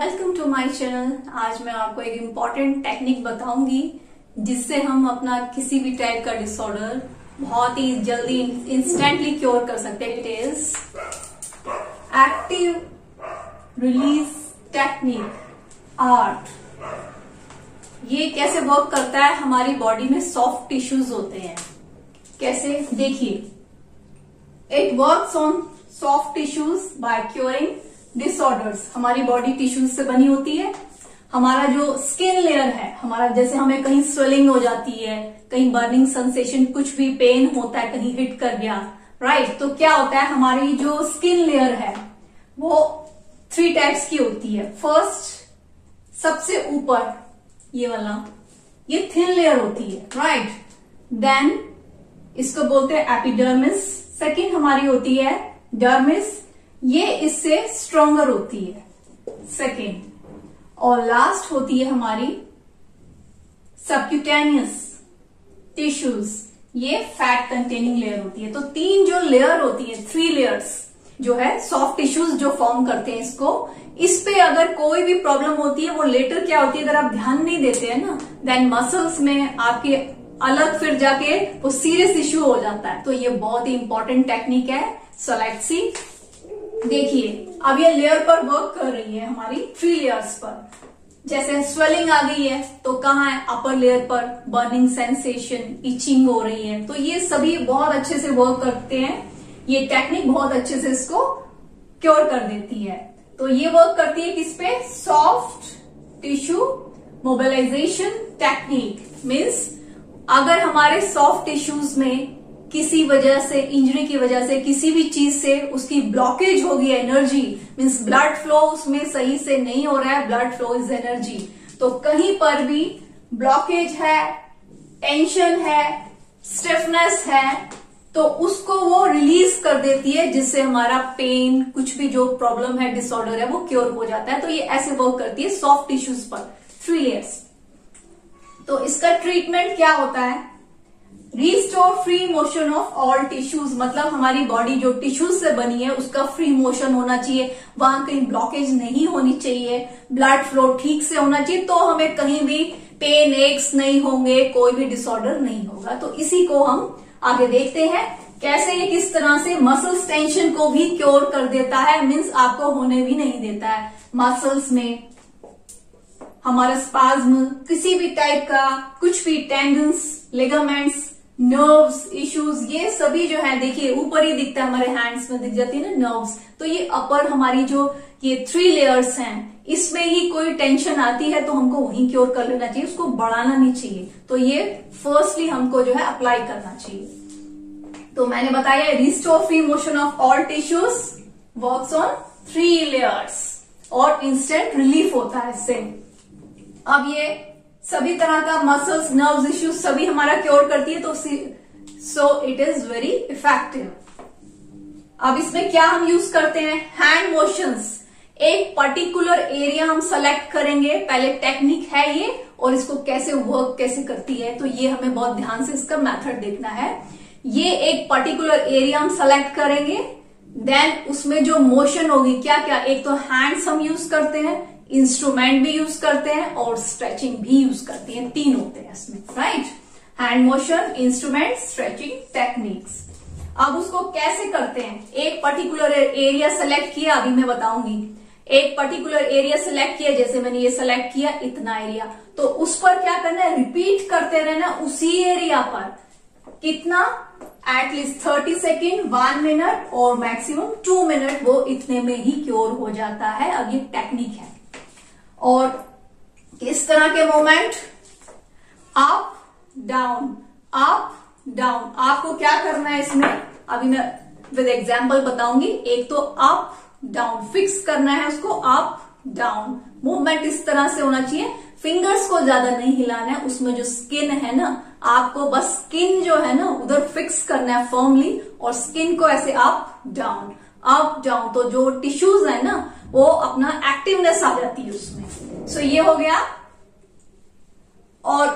Welcome to my channel. आज मैं आपको एक इम्पॉर्टेंट टेक्निक बताऊंगी जिससे हम अपना किसी भी टाइप का डिसऑर्डर बहुत ही जल्दी इंस्टेंटली क्योर कर सकते हैं। It is active release technique art. ये कैसे वर्क करता है? हमारी बॉडी में सॉफ्ट टिश्यूज होते हैं। कैसे? देखिए, it works on soft tissues by curing disorders. हमारी बॉडी टिश्यूज से बनी होती है। हमारा जो स्किन लेयर है, हमारा जैसे हमें कहीं स्वेलिंग हो जाती है, कहीं बर्निंग सेंसेशन, कुछ भी पेन होता है, कहीं हिट कर गया, राइट? तो क्या होता है, हमारी जो स्किन लेयर है वो 3 टाइप्स की होती है। फर्स्ट, सबसे ऊपर ये वाला, ये थिन लेयर होती है, राइट? देन इसको बोलते हैं एपिडर्मिस। सेकेंड हमारी होती है डर्मिस, ये इससे स्ट्रोंगर होती है, सेकेंड। और लास्ट होती है हमारी सबक्यूटेनियस टिश्यूज, ये फैट कंटेनिंग लेयर होती है। तो 3 जो लेयर होती है, 3 लेयर्स जो है सॉफ्ट टिश्यूज जो फॉर्म करते हैं इसको। इस पे अगर कोई भी प्रॉब्लम होती है, वो लेटर क्या होती है, अगर आप ध्यान नहीं देते हैं ना, देन मसल्स में आपके अलग फिर जाके वो सीरियस इश्यू हो जाता है। तो ये बहुत ही इंपॉर्टेंट टेक्निक है। So let's see. देखिए, अब ये लेयर पर वर्क कर रही है हमारी 3 लेयर्स पर। जैसे स्वेलिंग आ गई है तो कहाँ है? अपर लेयर पर बर्निंग सेंसेशन, इचिंग हो रही है। तो ये सभी बहुत अच्छे से वर्क करते हैं। ये टेक्निक बहुत अच्छे से इसको क्योर कर देती है। तो ये वर्क करती है किस पे? Soft tissue mobilisation technique. Means अगर हमारे सॉफ्ट टिश्यूज में किसी वजह से, इंजरी की वजह से, किसी भी चीज से उसकी ब्लॉकेज हो गई, एनर्जी मीन्स ब्लड फ्लो उसमें सही से नहीं हो रहा है। Blood flow is energy. तो कहीं पर भी ब्लॉकेज है, टेंशन है, स्टिफनेस है, तो उसको वो रिलीज कर देती है, जिससे हमारा पेन, कुछ भी जो प्रॉब्लम है, डिसऑर्डर है, वो क्योर हो जाता है। तो ये ऐसे वर्क करती है सॉफ्ट टिश्यूज पर, 3 लेयर्स। तो इसका ट्रीटमेंट क्या होता है? Restore free motion of all tissues. मतलब हमारी बॉडी जो टिश्यूज से बनी है उसका फ्री मोशन होना चाहिए, वहां कहीं ब्लॉकेज नहीं होनी चाहिए, ब्लड फ्लो ठीक से होना चाहिए, तो हमें कहीं भी पेन एक्स नहीं होंगे, कोई भी डिसऑर्डर नहीं होगा। तो इसी को हम आगे देखते हैं कैसे ये किस तरह से मसल्स टेंशन को भी क्योर कर देता है। मीन्स आपको होने भी नहीं देता है। मसल्स में हमारा स्पाज्म, किसी भी टाइप का कुछ भी, टेंडन्स, लिगामेंट्स, नर्व्स इश्यूज, ये सभी जो है, देखिए ऊपर ही दिखता है, हमारे हैंड्स में दिख जाती है ना नर्व्स। तो ये अपर हमारी जो ये 3 लेयर्स हैं, इसमें ही कोई टेंशन आती है तो हमको वहीं क्योर कर लेना चाहिए, उसको बढ़ाना नहीं चाहिए। तो ये फर्स्टली हमको जो है अप्लाई करना चाहिए। तो मैंने बताया restore free motion of all tissues, works on 3 layers और इंस्टेंट रिलीफ होता है इससे। अब ये सभी तरह का मसल्स, नर्व्स इश्यूज सभी हमारा क्योर करती है। तो so it is very effective. अब इसमें क्या हम यूज करते हैं? Hand motions. एक पर्टिकुलर एरिया हम सेलेक्ट करेंगे। पहले टेक्निक है ये, और इसको कैसे वर्क कैसे करती है, तो ये हमें बहुत ध्यान से इसका मेथड देखना है। ये एक पर्टिकुलर एरिया हम सेलेक्ट करेंगे, देन उसमें जो मोशन होगी, क्या क्या, एक तो हैंड्स हम यूज करते हैं, इंस्ट्रूमेंट भी यूज करते हैं, और स्ट्रेचिंग भी यूज करते हैं। 3 होते हैं इसमें, right? Hand motion, instrument, stretching techniques. अब उसको कैसे करते हैं? एक पर्टिकुलर एरिया सेलेक्ट किया, अभी मैं बताऊंगी। एक पर्टिकुलर एरिया सेलेक्ट किया, जैसे मैंने ये सेलेक्ट किया, इतना एरिया, तो उस पर क्या करना है? रिपीट करते रहना उसी एरिया पर। कितना? एटलीस्ट 30 सेकेंड, 1 मिनट और मैक्सिमम 2 मिनट, वो इतने में ही क्योर हो जाता है। अब ये टेक्निक है। और इस तरह के moment, up down, up down, आपको क्या करना है इसमें, अभी मैं विद एग्जांपल बताऊंगी। एक तो अप डाउन, फिक्स करना है उसको, अप डाउन। मूवमेंट इस तरह से होना चाहिए, फिंगर्स को ज्यादा नहीं हिलाना है। उसमें जो स्किन है ना, आपको बस स्किन जो है ना उधर फिक्स करना है फर्मली, और स्किन को ऐसे अप डाउन, अप डाउन। तो जो टिश्यूज है ना, वो अपना एक्टिवनेस आ जाती है उसमें। सो ये हो गया। और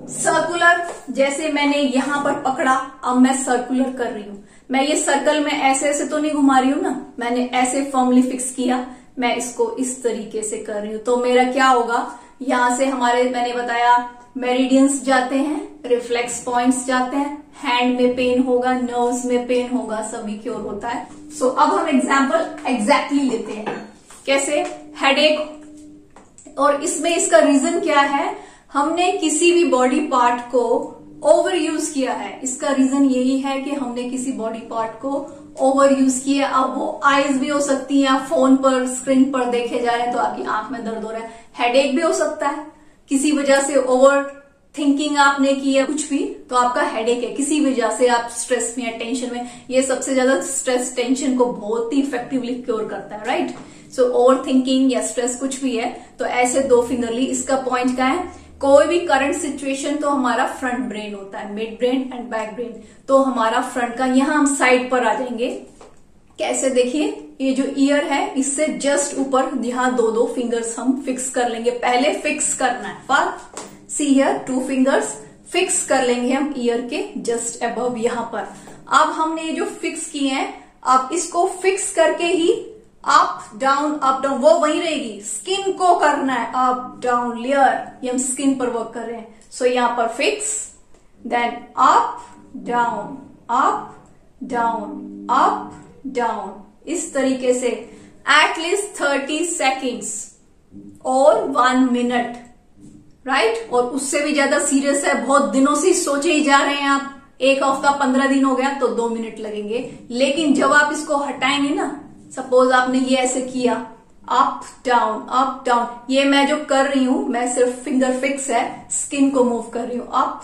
सर्कुलर, जैसे मैंने यहां पर पकड़ा, अब मैं सर्कुलर कर रही हूं। मैं ये सर्कल में ऐसे ऐसे तो नहीं घुमा रही हूं ना, मैंने ऐसे फर्मली फिक्स किया, मैं इसको इस तरीके से कर रही हूं, तो मेरा क्या होगा, यहां से हमारे मैंने बताया मेरिडियंस जाते हैं, रिफ्लेक्स पॉइंट्स जाते हैं, हैंड में पेन होगा, नर्व्स में पेन होगा, सभी क्योर होता है। सो अब हम एग्जाम्पल एग्जैक्टली लेते हैं, कैसे, हेडेक, और इसमें इसका रीजन क्या है, हमने किसी भी बॉडी पार्ट को ओवर यूज किया है। इसका रीजन यही है कि हमने किसी बॉडी पार्ट को ओवर यूज किया। अब वो आईज भी हो सकती है, आप फोन पर स्क्रीन पर देखे जा रहे हैं तो आपकी आंख में दर्द हो रहा है, हेडेक भी हो सकता है, किसी वजह से ओवर थिंकिंग आपने की है कुछ भी, तो आपका हेडेक है, किसी वजह से आप स्ट्रेस में या टेंशन में, ये सबसे ज्यादा स्ट्रेस टेंशन को बहुत ही इफेक्टिवली क्योर करता है, राइट। सो ओवर थिंकिंग या स्ट्रेस कुछ भी है तो ऐसे 2 फिंगरली, इसका पॉइंट क्या है, कोई भी करंट सिचुएशन तो हमारा फ्रंट ब्रेन होता है, mid brain and back brain, तो हमारा फ्रंट का, यहां हम साइड पर आ जाएंगे, कैसे देखिए, ये जो ईयर है इससे जस्ट ऊपर यहां 2 फिंगर्स हम फिक्स कर लेंगे, पहले फिक्स करना है, पर सी हियर 2 फिंगर्स फिक्स कर लेंगे हम ईयर के जस्ट अबव यहां पर। अब हमने ये जो फिक्स किए हैं, अब इसको फिक्स करके ही अप डाउन वो वही रहेगी, स्किन को करना है अप डाउन लेयर, ये हम स्किन पर वर्क कर रहे हैं। सो यहां पर fix, then up down up down up down, इस तरीके से एटलीस्ट 30 सेकेंड्स और 1 मिनट, राइट। और उससे भी ज्यादा सीरियस है, बहुत दिनों से सोचे ही जा रहे हैं आप, 1 हफ्ता 15 दिन हो गया तो 2 मिनट लगेंगे, लेकिन जब आप इसको हटाएंगे ना, सपोज आपने ये ऐसे किया अप डाउन, ये मैं जो कर रही हूं, मैं सिर्फ फिंगर फिक्स है, स्किन को मूव कर रही हूं, अप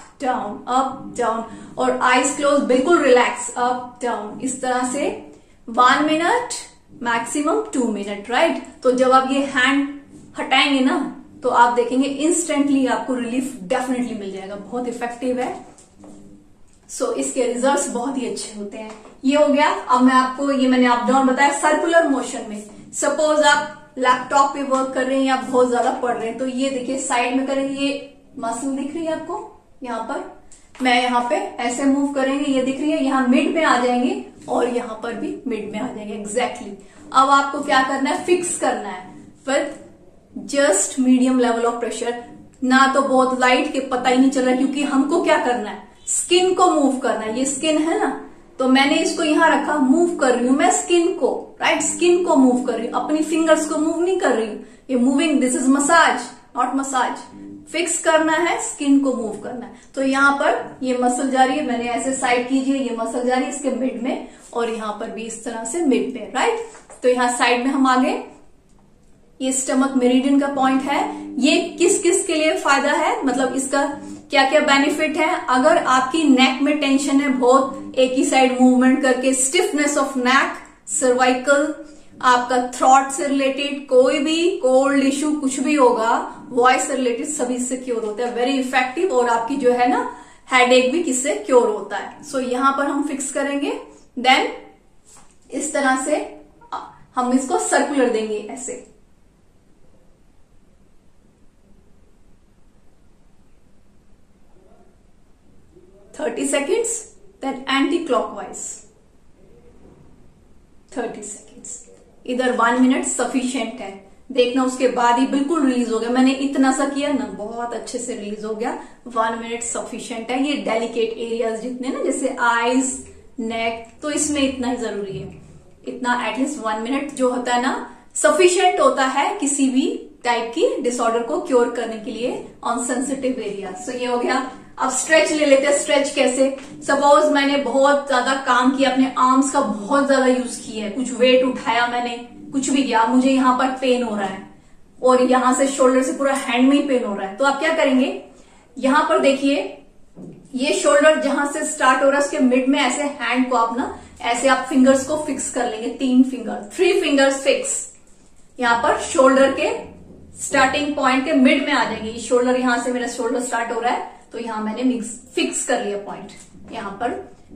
डाउन, और आईज क्लोज, बिल्कुल रिलैक्स, अप डाउन, इस तरह से 1 मिनट मैक्सिमम 2 मिनट, राइट। तो जब आप ये हैंड हटाएंगे ना तो आप देखेंगे इंस्टेंटली आपको रिलीफ डेफिनेटली मिल जाएगा, बहुत इफेक्टिव है। सो इसके रिजल्ट्स बहुत ही अच्छे होते हैं। ये हो गया। अब मैं आपको, ये मैंने अप डाउन बताया सर्कुलर मोशन में, सपोज आप लैपटॉप पे वर्क कर रहे हैं या बहुत ज्यादा पढ़ रहे हैं, तो ये देखिए साइड में करेंगे, ये मसल दिख रही है आपको, यहाँ पर मैं यहाँ पे ऐसे मूव करेंगे, ये दिख रही है, यहाँ मिड में आ जाएंगे और यहाँ पर भी मिड में आ जाएंगे, एग्जैक्टली। अब आपको क्या करना है, फिक्स करना है with just medium level of pressure, ना तो बहुत लाइट के, पता ही नहीं चल रहा, क्योंकि हमको क्या करना है, स्किन को मूव करना है। ये स्किन है ना, तो मैंने इसको यहां रखा, मूव कर रही हूं मैं स्किन को, राइट, स्किन को मूव कर रही हूं, अपनी फिंगर्स को मूव नहीं कर रही हूं, ये moving, this is massage not massage. Fix करना है, स्किन को मूव करना है। तो यहाँ पर ये मसल जा रही है, मैंने ऐसे साइड कीजिए, ये मसल जा रही है इसके मिड में, और यहाँ पर भी इस तरह से मिड में, राइट। तो यहाँ साइड में हम आ गए, ये स्टमक मेरिडियन का पॉइंट है। ये किस किस के लिए फायदा है, मतलब इसका क्या क्या बेनिफिट है। अगर आपकी नेक में टेंशन है बहुत, एक ही साइड मूवमेंट करके, स्टिफनेस ऑफ नेक, सर्वाइकल, आपका थ्रॉट से रिलेटेड कोई भी कोल्ड इश्यू कुछ भी होगा, वॉइस से रिलेटेड, सभी से क्योर होता है, वेरी इफेक्टिव। और आपकी जो है ना हेडेक भी किससे क्योर होता है। सो यहां पर हम फिक्स करेंगे, देन इस तरह से हम इसको सर्कुलर देंगे ऐसे, thirty seconds, then anti clockwise 30 seconds, इधर 1 मिनट सफिशिएंट है। देखना उसके बाद ही बिल्कुल रिलीज हो गया, मैंने इतना सा किया ना, बहुत अच्छे से रिलीज हो गया, 1 मिनट सफिशिएंट है। ये डेलिकेट एरियाज जितने ना, जैसे आईज, नेक, तो इसमें इतना ही जरूरी है, इतना एटलीस्ट 1 मिनट जो होता है ना सफिशिएंट होता है किसी भी टाइप की डिसऑर्डर को क्योर करने के लिए ऑन सेंसिटिव एरिया। सो ये हो गया। अब स्ट्रेच ले लेते हैं। स्ट्रेच कैसे, सपोज मैंने बहुत ज्यादा काम किया, अपने आर्म्स का बहुत ज्यादा यूज किया है, कुछ वेट उठाया मैंने, कुछ भी किया, मुझे यहाँ पर पेन हो रहा है और यहां से शोल्डर से पूरा हैंड में ही पेन हो रहा है, तो आप क्या करेंगे, यहां पर देखिए ये शोल्डर जहां से स्टार्ट हो रहा है उसके मिड में ऐसे हैंड को आप ना ऐसे आप फिंगर्स को फिक्स कर लेंगे, 3 फिंगर्स फिक्स, यहां पर शोल्डर के स्टार्टिंग पॉइंट के मिड में आ जाएंगे। शोल्डर यहां से मेरा शोल्डर स्टार्ट हो रहा है, तो यहां मैंने फिक्स कर लिया पॉइंट, यहां पर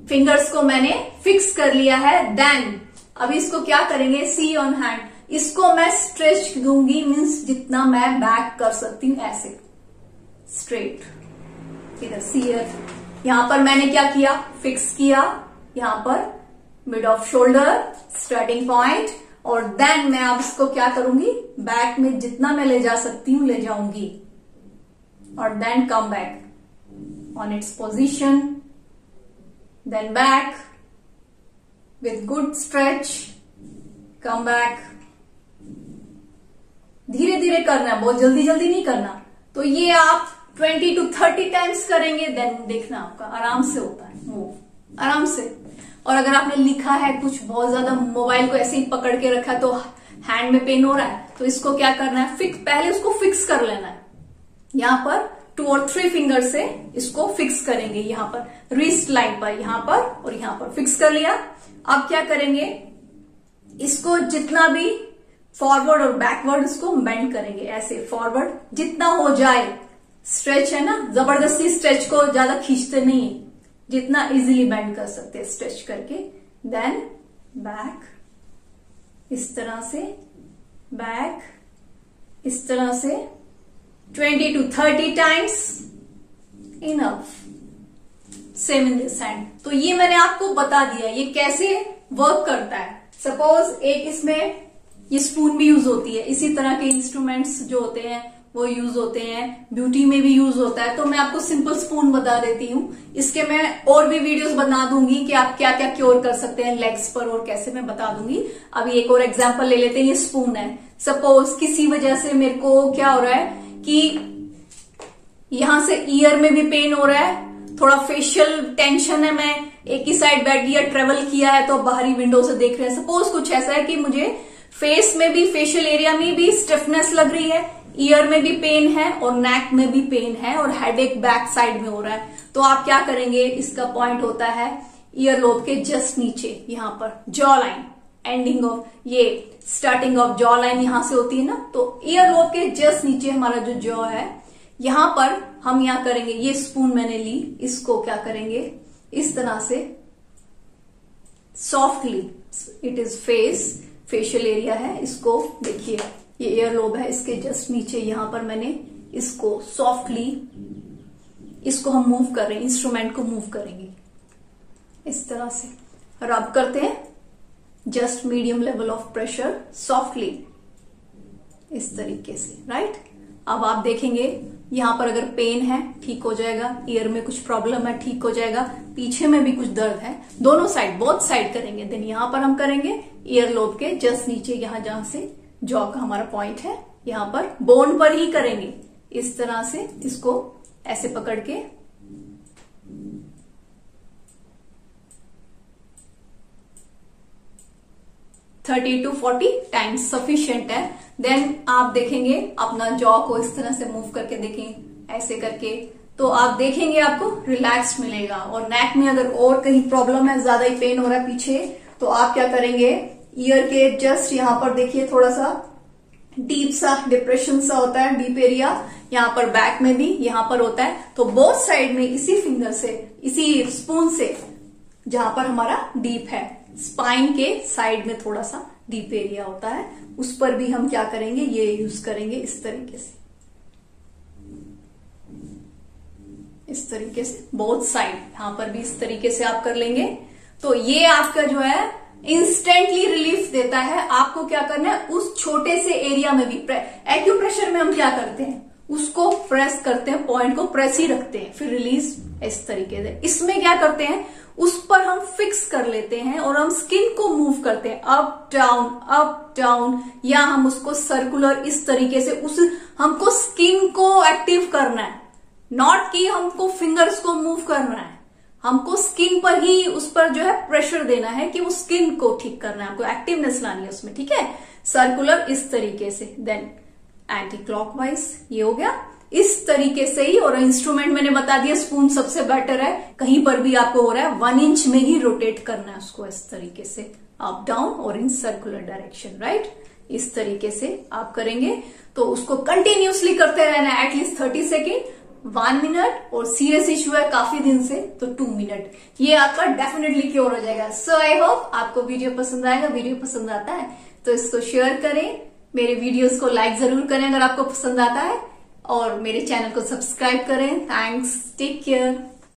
फिंगर्स को मैंने फिक्स कर लिया है। देन अब इसको क्या करेंगे, सी ऑन हैंड, इसको मैं स्ट्रेच दूंगी, मीन्स जितना मैं बैक कर सकती हूँ ऐसे स्ट्रेट, इधर सी, यहां पर मैंने क्या किया, फिक्स किया यहां पर mid off shoulder starting point, और देन मैं अब इसको क्या करूंगी, बैक में जितना मैं ले जा सकती हूं ले जाऊंगी, और then come back on its position, then back with good stretch, come back. धीरे धीरे करना है, बहुत जल्दी जल्दी नहीं करना। तो ये आप 20 to 30 टाइम्स करेंगे, देन देखना आपका आराम से होता है मूव, आराम से। और अगर आपने लिखा है कुछ बहुत ज्यादा, मोबाइल को ऐसे ही पकड़ के रखा है तो हैंड में पेन हो रहा है, तो इसको क्या करना है, पहले उसको फिक्स कर लेना है। यहां पर 2 और 3 फिंगर से इसको फिक्स करेंगे, यहां पर रिस्ट लाइन पर, यहां पर और यहां पर फिक्स कर लिया। अब क्या करेंगे, इसको जितना भी फॉरवर्ड और बैकवर्ड इसको बेंड करेंगे, ऐसे फॉरवर्ड जितना हो जाए। स्ट्रेच है ना, जबरदस्ती स्ट्रेच को ज्यादा खींचते नहीं, जितना इजीली बेंड कर सकते हैं स्ट्रेच करके। देन बैक इस तरह से, बैक इस तरह से 20 to 30 times, enough. Same in this hand. तो ये मैंने आपको बता दिया ये कैसे वर्क करता है। सपोज एक इसमें ये स्पून भी यूज होती है, इसी तरह के इंस्ट्रूमेंट्स जो होते हैं वो यूज होते हैं, ब्यूटी में भी यूज होता है। तो मैं आपको सिंपल स्पून बता देती हूँ, इसके मैं और भी वीडियोस बना दूंगी कि आप क्या क्या क्योर कर सकते हैं लेग्स पर और कैसे, मैं बता दूंगी। अभी एक और एग्जांपल ले लेते हैं, ये स्पून है। सपोज किसी वजह से मेरे को क्या हो रहा है कि यहां से ईयर में भी पेन हो रहा है, थोड़ा फेशियल टेंशन है, मैं एक ही साइड बैठ गया, ट्रेवल किया है तो बाहरी विंडो से देख रहे हैं। सपोज कुछ ऐसा है कि मुझे फेस में भी, फेशियल एरिया में भी स्टिफनेस लग रही है, ईयर में भी पेन है और नेक में भी पेन है और हेडेक बैक साइड में हो रहा है। तो आप क्या करेंगे, इसका पॉइंट होता है ईयर लोब के जस्ट नीचे, यहां पर जॉ लाइन, एंडिंग ऑफ ये स्टार्टिंग ऑफ जॉ लाइन यहां से होती है ना, तो ईयर लोब के जस्ट नीचे हमारा जो जॉ है, यहां पर हम यहां करेंगे। ये स्पून मैंने ली, इसको क्या करेंगे इस तरह से softly, it is facial area है, इसको देखिए ये ईयर लोब है, इसके जस्ट नीचे यहां पर मैंने इसको सॉफ्टली, इसको हम मूव कर रहे हैं, इंस्ट्रूमेंट को मूव करेंगे इस तरह से, रब करते हैं, just medium level of pressure, softly इस तरीके से, राइट। अब आप देखेंगे यहां पर अगर पेन है ठीक हो जाएगा, ईयर में कुछ प्रॉब्लम है ठीक हो जाएगा, पीछे में भी कुछ दर्द है, दोनों साइड, बोथ साइड करेंगे। देन यहां पर हम करेंगे ईयर लोब के जस्ट नीचे, यहां जहां से जॉ का हमारा पॉइंट है, यहां पर बोन पर ही करेंगे इस तरह से, इसको ऐसे पकड़ के थर्टी टू 40 टाइम्स सफिशिएंट है। देन आप देखेंगे अपना जॉ को इस तरह से मूव करके देखें, ऐसे करके, तो आप देखेंगे आपको रिलैक्स मिलेगा। और नेक में अगर और कहीं प्रॉब्लम है, ज्यादा ही पेन हो रहा है पीछे, तो आप क्या करेंगे, ईयर के जस्ट यहां पर देखिए थोड़ा सा डीप सा डिप्रेशन सा होता है, डीप एरिया, यहां पर बैक में भी यहां पर होता है, तो बोथ साइड में इसी फिंगर से, इसी स्पून से, जहां पर हमारा डीप है, स्पाइन के साइड में थोड़ा सा डीप एरिया होता है, उस पर भी हम क्या करेंगे, ये यूज करेंगे इस तरीके से, इस तरीके से बोथ साइड, यहां पर भी इस तरीके से आप कर लेंगे। तो ये आपका जो है इंस्टेंटली रिलीफ देता है। आपको क्या करना है, उस छोटे से एरिया में भी, एक्यूप्रेशर में हम क्या करते हैं, उसको प्रेस करते हैं, पॉइंट को प्रेस ही रखते हैं, फिर रिलीज इस तरीके से। इसमें क्या करते हैं, उस पर हम फिक्स कर लेते हैं और हम स्किन को मूव करते हैं, अप डाउन, या हम उसको सर्कुलर इस तरीके से, हमको स्किन को एक्टिव करना है, नॉट कि हमको फिंगर्स को मूव करना है, हमको स्किन पर ही उस पर जो है प्रेशर देना है कि वो स्किन को ठीक करना है, हमको एक्टिवनेस लानी है उसमें, ठीक है। सर्कुलर इस तरीके से, देन एंटी क्लॉकवाइज, ये हो गया इस तरीके से ही। और इंस्ट्रूमेंट मैंने बता दिया, स्पून सबसे बेटर है, कहीं पर भी आपको हो रहा है 1 इंच में ही रोटेट करना है उसको इस तरीके से, अप डाउन और इन सर्कुलर डायरेक्शन, राइट। इस तरीके से आप करेंगे तो उसको कंटिन्यूसली करते रहना है, एटलीस्ट 30 सेकेंड, 1 मिनट, और सीरियस इश्यू है काफी दिन से तो 2 मिनट, ये आपका डेफिनेटली क्योर हो जाएगा। सो आई होप आपको वीडियो पसंद आएगा। वीडियो पसंद आता है तो इसको शेयर करें, मेरे वीडियोस को लाइक जरूर करें अगर आपको पसंद आता है, और मेरे चैनल को सब्सक्राइब करें। Thanks, take care.